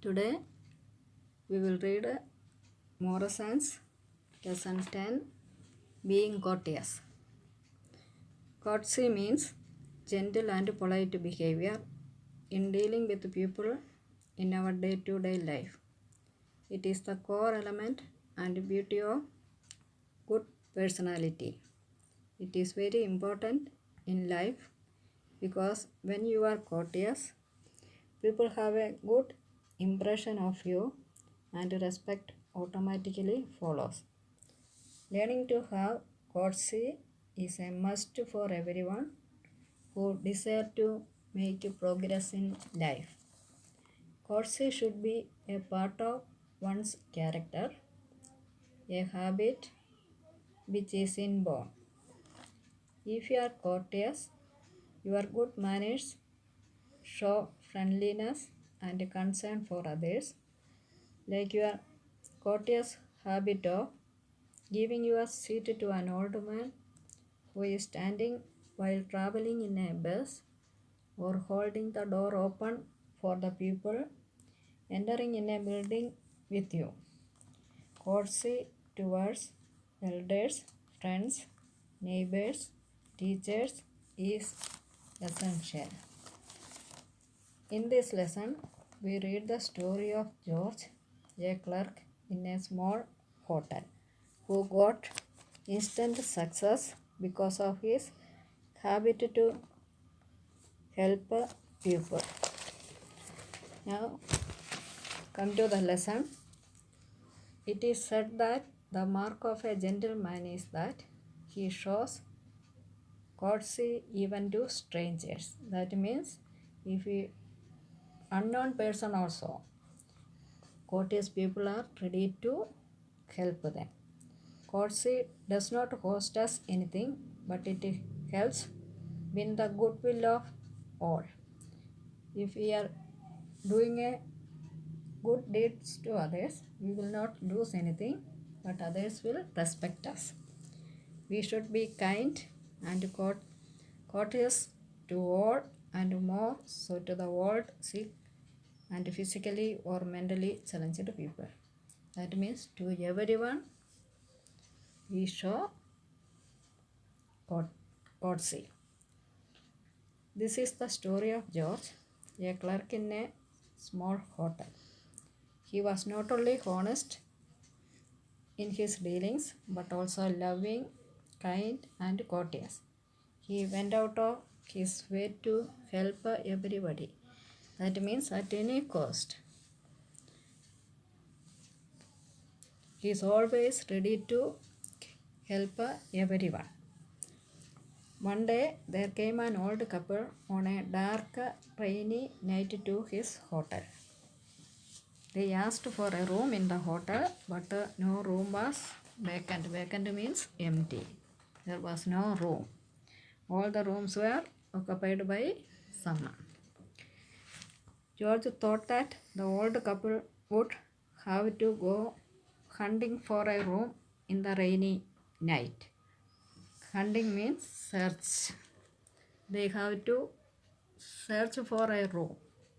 Today we will read Morrison's Lesson 10 Being Courteous. Courtesy means gentle and polite behavior in dealing with people in our day-to-day life. It is the core element and beauty of good personality. It is very important in life because when you are courteous, people have a good impression of you and respect automatically follows. Learning to have courtesy is a must for everyone who desire to make progress in life. Courtesy should be a part of one's character, a habit which is inborn. If you are courteous, your good manners show friendliness and concern for others, like your courteous habit of giving your seat to an old man who is standing while traveling in a bus, or holding the door open for the people entering in a building with you. Courtesy towards elders, friends, neighbors, teachers is essential. In this lesson, we read the story of George, a clerk in a small hotel, who got instant success because of his habit to help people. Now, come to the lesson. It is said that the mark of a gentleman is that he shows courtesy even to strangers. That means if we unknown person also, courteous people are ready to help them. Courtesy does not cost us anything, but it helps win the goodwill of all. If we are doing a good deeds to others, we will not lose anything, but others will respect us. We should be kind and courteous to all and more so to the world sick and physically or mentally challenged people. That means to everyone we show courtesy. This is the story of George, a clerk in a small hotel. He was not only honest in his dealings but also loving, kind, and courteous. He went out of his way to help everybody. That means at any cost. He is always ready to help everyone. One day there came an old couple on a dark, rainy night to his hotel. They asked for a room in the hotel, but no room was vacant. Vacant means empty. There was no room. All the rooms were occupied by someone. George thought that the old couple would have to go hunting for a room in the rainy night. Hunting means search. They have to search for a room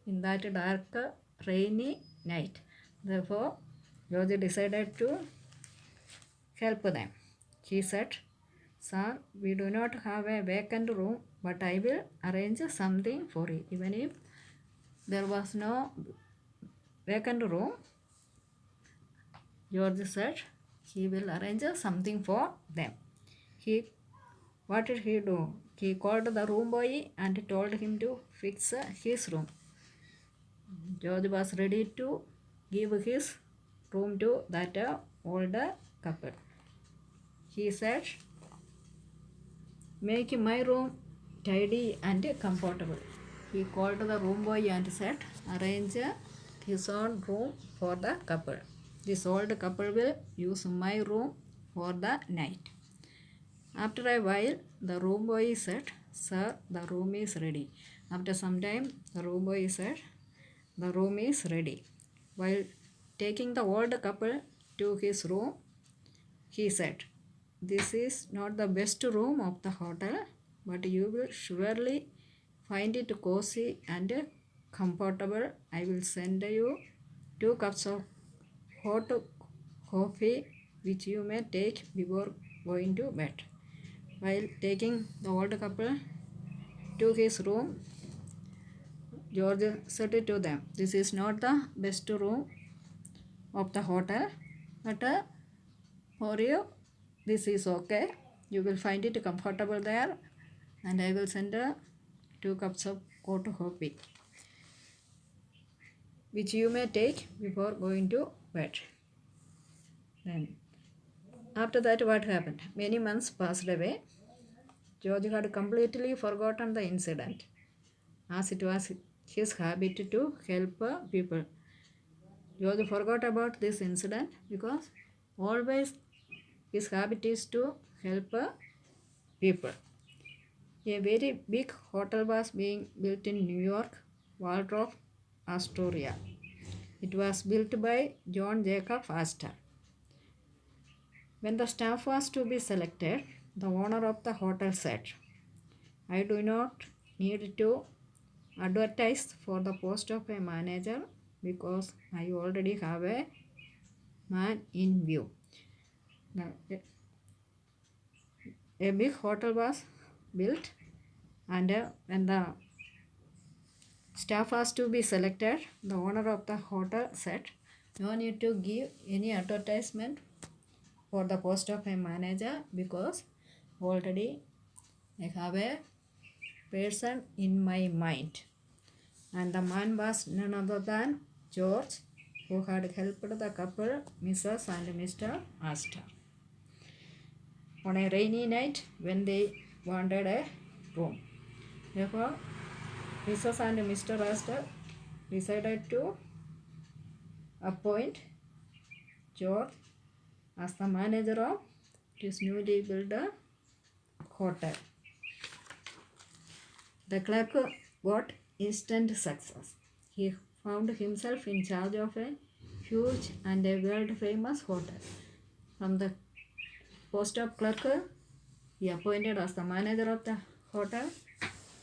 in that dark, rainy night. Therefore, George decided to help them. He said, "Sir, we do not have a vacant room, but I will arrange something for you." Even if there was no vacant room, George said he will arrange something for them. What did he do? He called the room boy and told him to fix his room. George was ready to give his room to that old couple. He said, "Make my room tidy and comfortable." He called the room boy and said, "Arrange his own room for the couple. This old couple will use my room for the night." After a while, the room boy said, "Sir, the room is ready." After some time, the room boy said, "The room is ready." While taking the old couple to his room, he said, "This is not the best room of the hotel, but you will surely find it cozy and comfortable. I will send you 2 cups of hot coffee which you may take before going to bed. While taking the old couple to his room, George said to them, "This is not the best room of the hotel, but for you, this is okay. You will find it comfortable there, and I will send 2 cups of hot coffee, which you may take before going to bed." Then, after that, what happened? Many months passed away. George had completely forgotten the incident, as it was his habit to help people. George forgot about this incident because always his habit is to help people. A very big hotel was being built in New York, Waldorf Astoria. It was built by John Jacob Astor. When the staff was to be selected, the owner of the hotel said, "I do not need to advertise for the post of a manager because I already have a man in view." Now, a big hotel was built, and when the staff was to be selected, the owner of the hotel said, "No need to give any advertisement for the post of a manager because already I have a person in my mind." And the man was none other than George, who had helped the couple, Mrs. and Mr. Astor, on a rainy night when they wanted a room. Therefore, Mrs. and Mr. Astor decided to appoint George as the manager of this newly built hotel. The clerk got instant success. He found himself in charge of a huge and a world-famous hotel. From the post of clerk, he appointed as the manager of the hotel.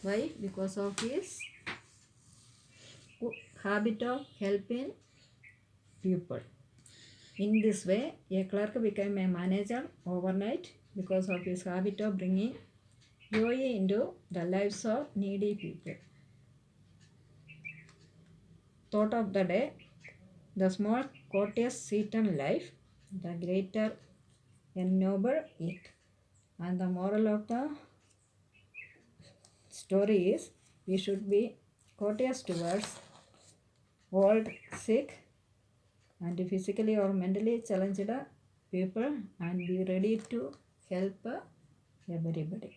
Why? Because of his habit of helping people. In this way, a clerk became a manager overnight because of his habit of bringing joy into the lives of needy people. Thought of the day: the small courteous Seaton life, the greater ennoble it. And the moral of the story is, we should be courteous towards old, sick, and physically or mentally challenged people, and be ready to help everybody.